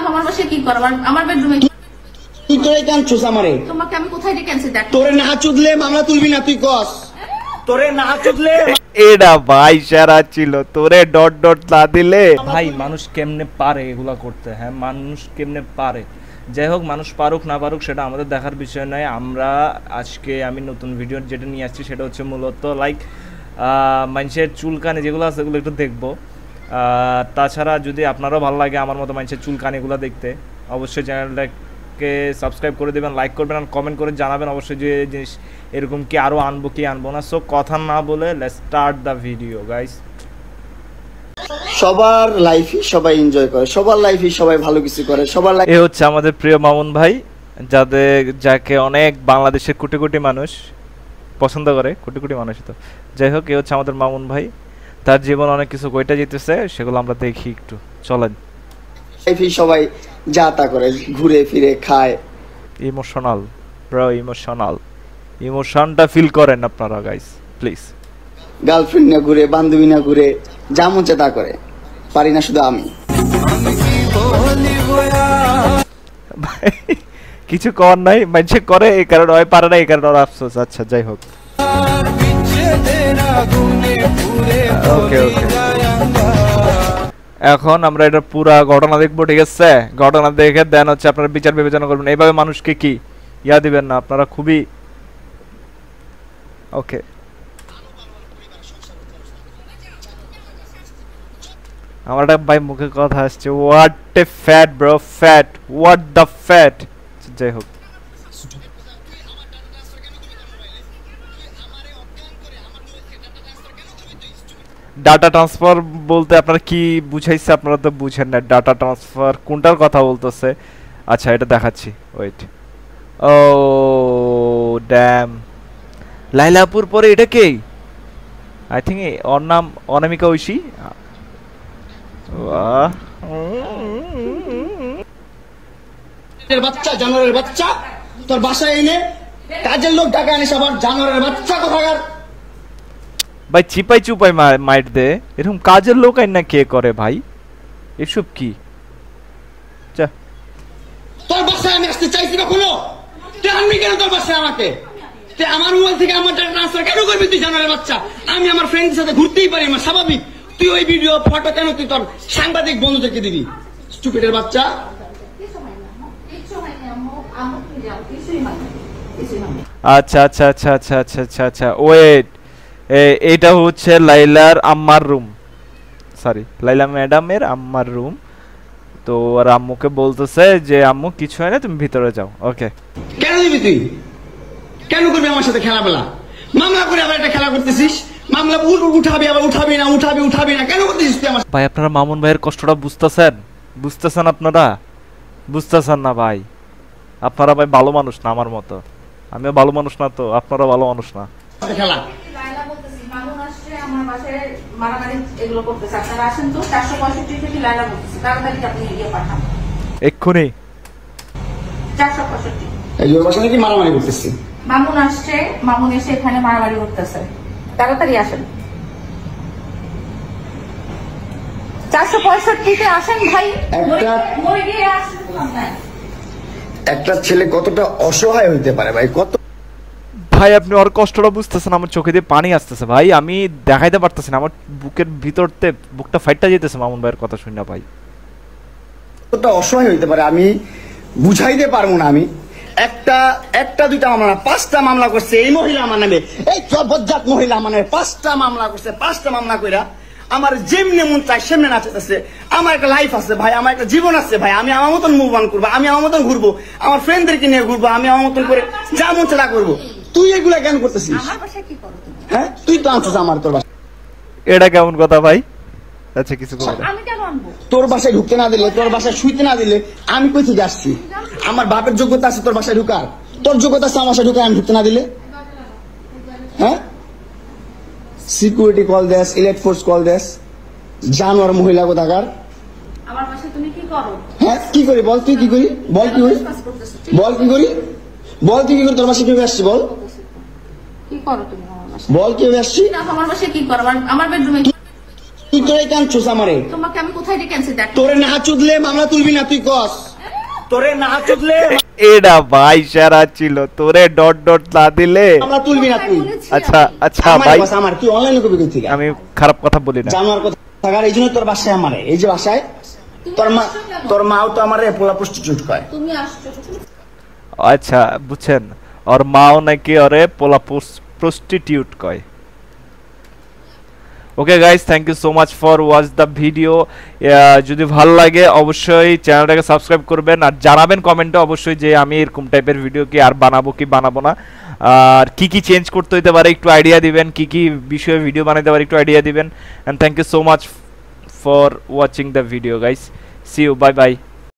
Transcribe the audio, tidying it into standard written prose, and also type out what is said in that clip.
আমার বাসায় কি করো? আমার বেডরুমে তুই তোরে কেন চুস আমারে? তোমাকে আমি কোথায় ডেকে আনছি দেখ। তোরে না চুদলে মামলা তুলবি না তুই কস। তোরে না চুদলে এটা ভাই সারা ছিল তোরে ডট ডট না দিলে ভাই মানুষ কেমনে পারে এগুলা করতে? হ্যাঁ মানুষ কেমনে পারে? যাই হোক মানুষ পারুক না পারুক সেটা আমাদের দেখার বিষয় নয়। আমরা আজকে আমি নতুন ভিডিও যেটা নিয়ে আসছি সেটা হচ্ছে মূলত লাইক মানুষের চুলকানি যেগুলো আছে সেগুলো একটু দেখবো। তাছাড়া যদি আপনারও ভালো লাগে আমার মতো মানুষের চুলকানিগুলো দেখতে অবশ্যই চ্যানেলটাকে সাবস্ক্রাইব করে দেবেন, লাইক করবেন আর কমেন্ট করে জানাবেন অবশ্যই যে জিনিস এরকম কি আরও আনবো কি আনবো না। সো কথা না বলে let's start the video guys. সবার লাইফই সবাই এনজয় করে, সবার লাইফই সবাই ভালো কিছু করে, সবার লাইফ। এ হচ্ছে আমাদের প্রিয় মামুন ভাই, যাকে অনেক বাংলাদেশের কোটি কোটি মানুষ পছন্দ করে, কোটি কোটি মানুষ। তো যাই হোক এ হচ্ছে আমাদের মামুন ভাই, তার জীবন অনেক কিছু কইটা যেতেছে সেগুলো আমরা দেখি একটু চলেন। লাইফই সবাই যা তা করে, ঘুরে ফিরে খায়। ইমোশনাল ব্রো, ইমোশনটা ফিল করেন আপনারা গাইস প্লিজ। গার্লফ্রেন্ড না ঘুরে, বান্ধবী না ঘুরে, যা মন চায় তা করে, পারি না শুধু আমি। কিছু কর নাই, মানুষে করে এই কারণে হয়, পারে না এই কারণে ওর আফসোস। আচ্ছা যাই হোক ওকে ওকে, এখন আমরা এটা পুরা ঘটনা দেখবো, ঠিক আছে? ঘটনা দেখে দেন হচ্ছে আপনারা বিচার বিবেচনা করবেন। এইভাবে মানুষকে কি ইয়া দিবেন না আপনারা, খুবই ওকে। আমার একটা ভাই মুখে কথা আসছে, what a fat bro, fat, what the fat. যাই হোক ডাটা ট্রান্সফার বলতে আপনারা কি বুঝাইছে? আপনারা তো বুঝেন না ডাটা ট্রান্সফার কোনটার কথা বলতেছে। আচ্ছা এটা দেখাচ্ছি, ওয়েট। ও ড্যাম, লাইলাপুর পরে এটা কে? আই থিঙ্ক ওর নাম অনামিকা ঐশী। বাচ্চা, জানোয়ারের বাচ্চা, তোর বাসায় এনে কাজের লোক টাকা আনিস, আবার জানোয়ারের বাচ্চা কোথাকার। ভাই চিপাই চুপাই মাইট দে, এরকম কাজের লোক আইন না কে করে ভাই? এসব কি? তোর বাসায় আমি আসতে চাইছি কখনো? তুই আনবি কেন তোর বাসায় আমাকে? তুই আমার মোবাইল থেকে আমার টাকা ট্রান্সফার কেন করবি তুই, জানোয়ারের বাচ্চা? আমি আমার ফ্রেন্ডের সাথে ঘুরতেই পারি, আমার স্বাভাবিক। তুই ওই ভিডিও ফটো কেন তুই তোর সাংবাদিক বন্ধুদেরকে দিবি? স্টুপিডের বাচ্চা। আচ্ছা আচ্ছা আচ্ছা আচ্ছা আচ্ছা আচ্ছা আচ্ছা ওয়েট, এটা হচ্ছে লাইলার আম্মার রুম, সরি লাইলা ম্যাডামের আম্মার রুম। তো আর আম্মুকে বলতেছে যে আম্মু কিছু হয় না, তুমি ভিতরে যাও। ওকে কেন দিবি তুই? কেন করবি আমার সাথে খেলাবেলা? মামলা করে আবার একটা খেলা করতেছিস, মামলা উঠাবি আবার উঠাবি না, কেন করতেছিস তুই আমার? ভাই আপনারা মামুন ভাইয়ের কষ্টটা বুঝতেছেন আপনারা? বুঝতেছেন না ভাই? আপনারা ভাই ভালো মানুষ না আমার মতো, আমিও ভালো মানুষ না, তো আপনারা ভালো মানুষ না। খেলা এক্ষুনি মারামারি করতেছি। মামুন আসছে, মামুন এসে এখানে মারামারি করতেছে, তাড়াতাড়ি আসেন। 465-তে আসেন ভাই। একটা ছেলে কতটা অসহায় হইতে পারে ভাই, কত ভাই আপনি ওর কষ্টটা বুঝতেছেন? আমার চোখে দিয়ে পানি আসতেছে ভাই, আমি দেখাইতে পারতেছি না, আমার বুকের ভিতরতে বুকটা ফাইটটা যেতেছে মামুন ভাইয়ের কথা শুনে ভাই। কতটা অসহায় হইতে পারে আমি বুঝাইতে পারবো না। আমি একটা দুইটা মামলা না, 5টা মামলা করছে এই মহিলা আমার নামে, এই বজ্জাত মহিলা আমার নামে 5টা মামলা করছে। 5টা মামলা কইরা আমার যেমনি মন চাই সেমনি নাচতেছে। আমার একটা লাইফ আছে ভাই, আমার একটা জীবন আছে ভাই, আমি আমার মতন মুভ অন করবো, আমি আমার মতন ঘুরবো, আমার ফ্রেন্ডদেরকে নিয়ে ঘুরবো, আমি আমার মতন করে যা মন চাই করবো। তুই এগুলা কেন করতেছিস? হ্যাঁ তুই তো আনছিস আমার তোর বাসায়। এটা কেমন কথা ভাই? আচ্ছা কিছু তোর বাসায় ঢুকতে না দিলে, তোর বাসায় শুইতে না দিলে আমি কই থেকে আসছি? আমার বাপের যোগ্যতা আছে তোর বাসায় ঢুকার? তোর যোগ্যতা আছে আমার বাসায় ঢুকার আমি ঢুকতে না দিলে? হ্যাঁ সিকিউরিটি কল দেস, ইলেক্ট ফোর্স কল দেস, জানোয়ার মহিলা কোথাকার। আমার বাসায় তুমি কি করো? হ্যাঁ কি করি বল? তুই কি করি বল? কি করি বল? কি করি বল? তুই কি করি? তোর বাসায় কিভাবে আসছি বল? কি করো তুমি আমার বাসায়? বল কিভাবে আসছি? আমার বাসায় কি করো? আমার বেডরুমে তুই তোরে কাঁদছস আমারে। তোমাকে আমি কোথায় ডেকে আনছি দেখ। তোরে না চুদলে মামলা তুলবি না তুই কস। তোরে না চুদলে এটা ভাই ইশারা ছিল, তোরে ডট ডট না দিলে মামলা তুলবি না তুই। আচ্ছা আচ্ছা আমার ভাই, বাস আমার তুই অনলাইনে কবি কই থেকে? আমি খারাপ কথা বলি না। জানোয়ার কথা থাকার এই জন্য তোর বাসায় আমারে, এই যে বাসায় তোর মাও তো আমারে পোলা প্রস্টিটিউট কয়। তুমি আসছো আচ্ছা বুঝছেন, ওর মাও নাকি ওরে পোলা প্রস্টিটিউট কয়। Okay guys, thank you so much for watch the video. যদি ভালো লাগে অবশ্যই চ্যানেলটাকে সাবস্ক্রাইব করবেন, আর জানাবেন কমেন্টে অবশ্যই যে আমি এরকম টাইপের ভিডিও কি আর বানাবো কি বানাবো না, আর কি কি চেঞ্জ করতে হতে পারে একটু আইডিয়া দিবেন, কি কি বিষয়ে ভিডিও বানাতে পারে একটু আইডিয়া দিবেন। And thank you so much for watching the video guys, see you, bye by.